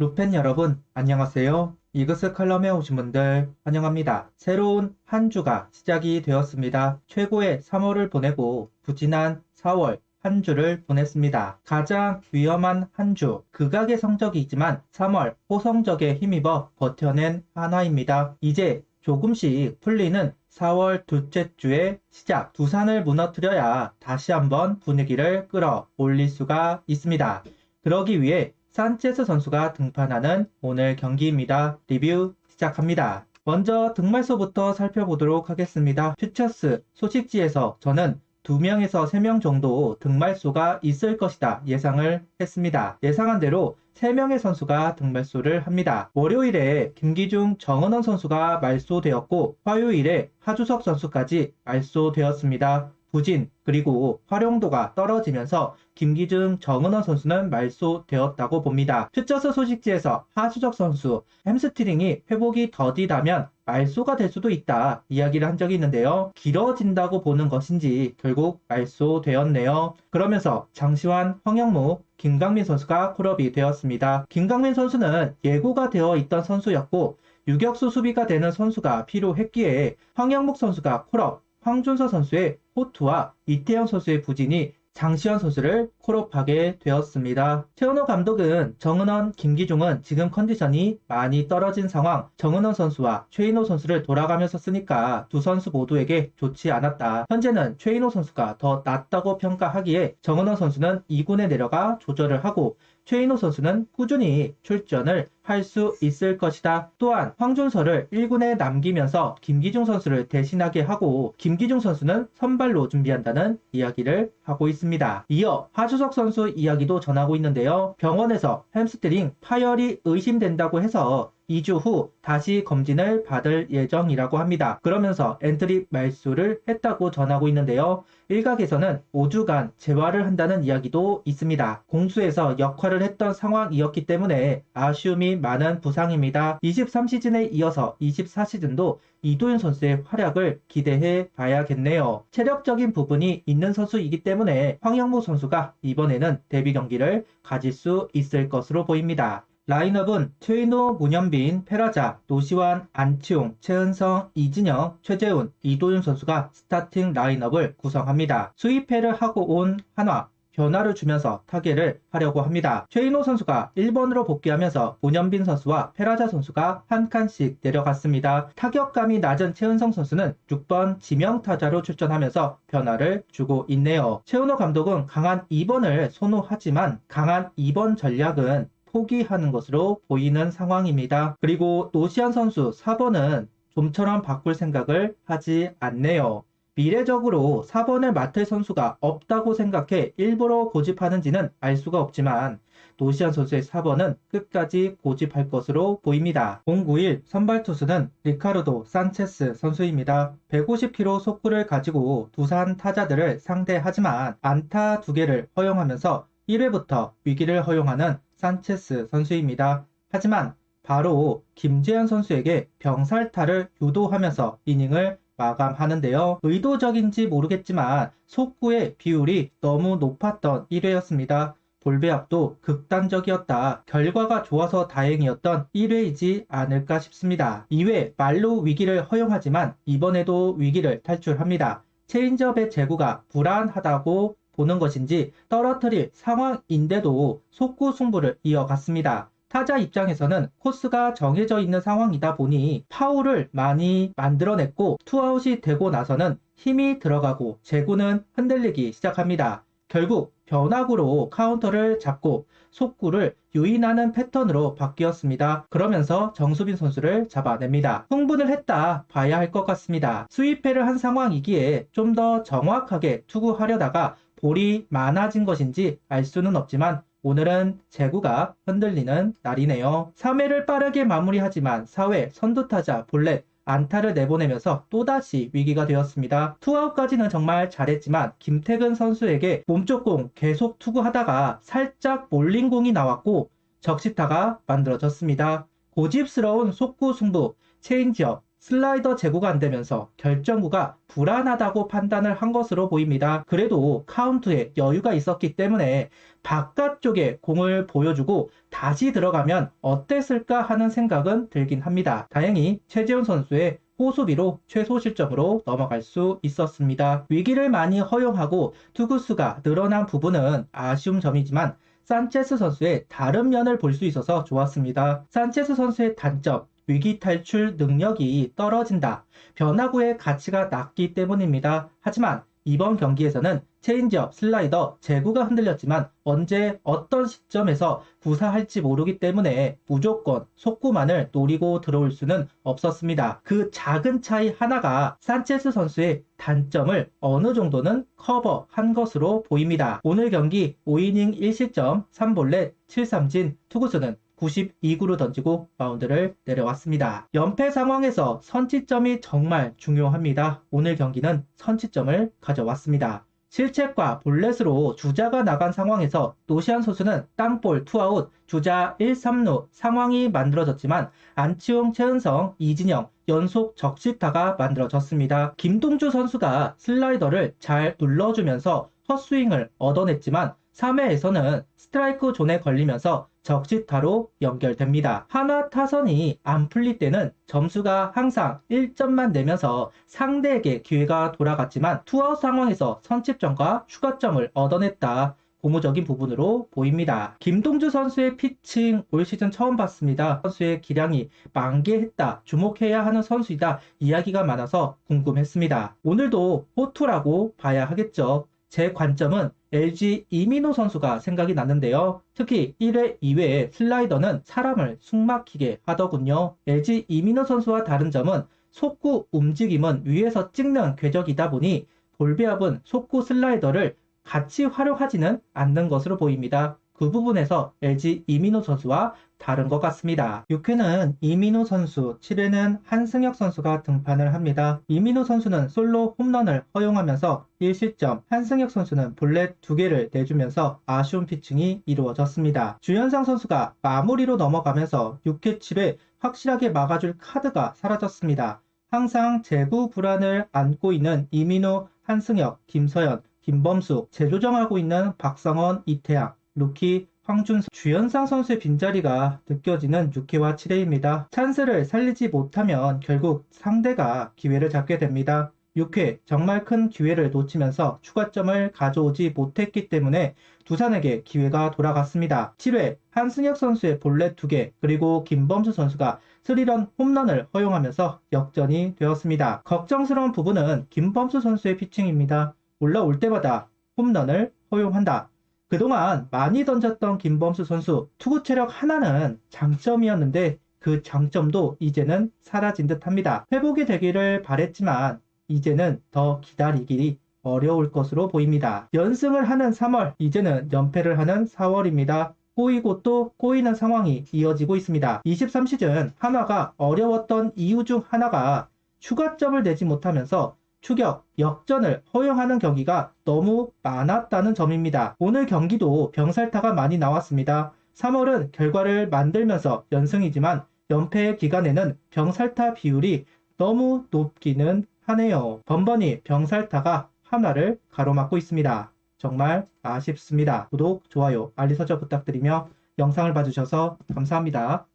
루펜 여러분, 안녕하세요. 이그스 칼럼에 오신 분들 환영합니다. 새로운 한 주가 시작이 되었습니다. 최고의 3월을 보내고 부진한 4월 한 주를 보냈습니다. 가장 위험한 한 주, 극악의 성적이지만 3월 호성적에 힘입어 버텨낸 한화입니다. 이제 조금씩 풀리는 4월 둘째 주의 시작, 두산을 무너뜨려야 다시 한번 분위기를 끌어올릴 수가 있습니다. 그러기 위해 산체스 선수가 등판하는 오늘 경기입니다. 리뷰 시작합니다. 먼저 등말소부터 살펴보도록 하겠습니다. 퓨처스 소식지에서 저는 2명에서 3명 정도 등말소가 있을 것이다 예상을 했습니다. 예상한 대로 3명의 선수가 등말소를 합니다. 월요일에 김기중, 정은원 선수가 말소되었고 화요일에 하주석 선수까지 말소되었습니다. 부진 그리고 활용도가 떨어지면서 김기중, 정은원 선수는 말소되었다고 봅니다. 퓨처스 소식지에서 하주석 선수 햄스트링이 회복이 더디다면 말소가 될 수도 있다 이야기를 한 적이 있는데요. 길어진다고 보는 것인지 결국 말소되었네요. 그러면서 장시환, 황영무, 김강민 선수가 콜업이 되었습니다. 김강민 선수는 예고가 되어 있던 선수였고 유격수 수비가 되는 선수가 필요했기에 황영묵 선수가 콜업, 황준서 선수의 호투와 이태영 선수의 부진이 장시환 선수를 콜업하게 되었습니다. 최은호 감독은 정은원, 김기중은 지금 컨디션이 많이 떨어진 상황, 정은원 선수와 최인호 선수를 돌아가면서 쓰니까 두 선수 모두에게 좋지 않았다. 현재는 최인호 선수가 더 낫다고 평가하기에 정은원 선수는 2군에 내려가 조절을 하고 최인호 선수는 꾸준히 출전을 할 수 있을 것이다. 또한 황준서를 1군에 남기면서 김기중 선수를 대신하게 하고 김기중 선수는 선발로 준비한다는 이야기를 하고 있습니다. 이어 하주석 선수 이야기도 전하고 있는데요. 병원에서 햄스트링 파열이 의심된다고 해서 2주 후 다시 검진을 받을 예정이라고 합니다. 그러면서 엔트리 말소를 했다고 전하고 있는데요. 일각에서는 5주간 재활을 한다는 이야기도 있습니다. 공수에서 역할을 했던 상황이었기 때문에 아쉬움이 많은 부상입니다. 23시즌에 이어서 24시즌도 이도윤 선수의 활약을 기대해 봐야겠네요. 체력적인 부분이 있는 선수이기 때문에 황영무 선수가 이번에는 데뷔 경기를 가질 수 있을 것으로 보입니다. 라인업은 최인호, 문현빈, 페라자, 노시환, 안치홍, 최은성, 이진영, 최재훈, 이도윤 선수가 스타팅 라인업을 구성합니다. 수입회를 하고 온 한화, 변화를 주면서 타계를 하려고 합니다. 최인호 선수가 1번으로 복귀하면서 문현빈 선수와 페라자 선수가 한 칸씩 내려갔습니다. 타격감이 낮은 최은성 선수는 6번 지명타자로 출전하면서 변화를 주고 있네요. 최은호 감독은 강한 2번을 선호하지만 강한 2번 전략은 포기하는 것으로 보이는 상황입니다. 그리고 노시안 선수 4번은 좀처럼 바꿀 생각을 하지 않네요. 미래적으로 4번을 맡을 선수가 없다고 생각해 일부러 고집하는지는 알 수가 없지만 노시안 선수의 4번은 끝까지 고집할 것으로 보입니다. 091 선발 투수는 리카르도 산체스 선수입니다. 150km 속구를 가지고 두산 타자들을 상대하지만 안타 2개를 허용하면서 1회부터 위기를 허용하는 산체스 선수입니다. 하지만 바로 김재현 선수에게 병살타를 유도하면서 이닝을 마감하는데요. 의도적인지 모르겠지만 속구의 비율이 너무 높았던 1회였습니다. 볼배압도 극단적이었다. 결과가 좋아서 다행이었던 1회이지 않을까 싶습니다. 2회 말로 위기를 허용하지만 이번에도 위기를 탈출합니다. 체인지업의 제구가 불안하다고 보는 것인지 떨어뜨릴 상황인데도 속구 승부를 이어갔습니다. 타자 입장에서는 코스가 정해져 있는 상황이다 보니 파울을 많이 만들어냈고 투아웃이 되고 나서는 힘이 들어가고 제구는 흔들리기 시작합니다. 결국 변화구로 카운터를 잡고 속구를 유인하는 패턴으로 바뀌었습니다. 그러면서 정수빈 선수를 잡아냅니다. 흥분을 했다 봐야 할 것 같습니다. 수입회를 한 상황이기에 좀 더 정확하게 투구하려다가 볼이 많아진 것인지 알 수는 없지만 오늘은 제구가 흔들리는 날이네요. 3회를 빠르게 마무리하지만 4회 선두타자 볼넷 안타를 내보내면서 또다시 위기가 되었습니다. 투아웃까지는 정말 잘했지만 김태근 선수에게 몸쪽 공 계속 투구하다가 살짝 몰린 공이 나왔고 적시타가 만들어졌습니다. 고집스러운 속구 승부, 체인지업, 슬라이더 제구가 안 되면서 결정구가 불안하다고 판단을 한 것으로 보입니다. 그래도 카운트에 여유가 있었기 때문에 바깥쪽에 공을 보여주고 다시 들어가면 어땠을까 하는 생각은 들긴 합니다. 다행히 최재훈 선수의 호수비로 최소 실점으로 넘어갈 수 있었습니다. 위기를 많이 허용하고 투구수가 늘어난 부분은 아쉬운 점이지만 산체스 선수의 다른 면을 볼 수 있어서 좋았습니다. 산체스 선수의 단점, 위기 탈출 능력이 떨어진다. 변화구의 가치가 낮기 때문입니다. 하지만 이번 경기에서는 체인지업, 슬라이더, 제구가 흔들렸지만 언제 어떤 시점에서 구사할지 모르기 때문에 무조건 속구만을 노리고 들어올 수는 없었습니다. 그 작은 차이 하나가 산체스 선수의 단점을 어느 정도는 커버한 것으로 보입니다. 오늘 경기 5이닝 1실점 3볼넷 7삼진, 투구수는 92구를 던지고 마운드를 내려왔습니다. 연패 상황에서 선취점이 정말 중요합니다. 오늘 경기는 선취점을 가져왔습니다. 실책과 볼넷으로 주자가 나간 상황에서 노시안 선수는 땅볼 투아웃 주자 1, 3루 상황이 만들어졌지만 안치홍, 최은성, 이진영 연속 적시타가 만들어졌습니다. 김동주 선수가 슬라이더를 잘 눌러주면서 헛스윙을 얻어냈지만 3회에서는 스트라이크 존에 걸리면서 적시타로 연결됩니다. 한화 타선이 안 풀릴 때는 점수가 항상 1점만 내면서 상대에게 기회가 돌아갔지만 투아웃 상황에서 선취점과 추가점을 얻어냈다. 고무적인 부분으로 보입니다. 김동주 선수의 피칭 올 시즌 처음 봤습니다. 선수의 기량이 만개했다. 주목해야 하는 선수이다. 이야기가 많아서 궁금했습니다. 오늘도 호투라고 봐야 하겠죠. 제 관점은 LG 이민호 선수가 생각이 났는데요. 특히 1회, 2회에 슬라이더는 사람을 숨막히게 하더군요. LG 이민호 선수와 다른 점은 속구 움직임은 위에서 찍는 궤적이다 보니 볼배합은 속구 슬라이더를 같이 활용하지는 않는 것으로 보입니다. 그 부분에서 LG 이민호 선수와 다른 것 같습니다. 6회는 이민호 선수, 7회는 한승혁 선수가 등판을 합니다. 이민호 선수는 솔로 홈런을 허용하면서 1실점, 한승혁 선수는 볼넷 2개를 내주면서 아쉬운 피칭이 이루어졌습니다. 주현상 선수가 마무리로 넘어가면서 6회, 7회 확실하게 막아줄 카드가 사라졌습니다. 항상 제구 불안을 안고 있는 이민호, 한승혁, 김서현, 김범수, 재조정하고 있는 박성원, 이태양, 루키, 황준서, 주현상 선수의 빈자리가 느껴지는 6회와 7회입니다. 찬스를 살리지 못하면 결국 상대가 기회를 잡게 됩니다. 6회 정말 큰 기회를 놓치면서 추가점을 가져오지 못했기 때문에 두산에게 기회가 돌아갔습니다. 7회 한승혁 선수의 볼넷 2개 그리고 김범수 선수가 3런 홈런을 허용하면서 역전이 되었습니다. 걱정스러운 부분은 김범수 선수의 피칭입니다. 올라올 때마다 홈런을 허용한다. 그동안 많이 던졌던 김범수 선수 투구 체력 하나는 장점이었는데 그 장점도 이제는 사라진 듯 합니다. 회복이 되기를 바랬지만 이제는 더 기다리기 어려울 것으로 보입니다. 연승을 하는 3월, 이제는 연패를 하는 4월입니다. 꼬이고 또 꼬이는 상황이 이어지고 있습니다. 23시즌 한화가 어려웠던 이유 중 하나가 추가점을 내지 못하면서 추격, 역전을 허용하는 경기가 너무 많았다는 점입니다. 오늘 경기도 병살타가 많이 나왔습니다. 3월은 결과를 만들면서 연승이지만 연패 기간에는 병살타 비율이 너무 높기는 하네요. 번번이 병살타가 한화를 가로막고 있습니다. 정말 아쉽습니다. 구독, 좋아요, 알림 설정 부탁드리며 영상을 봐주셔서 감사합니다.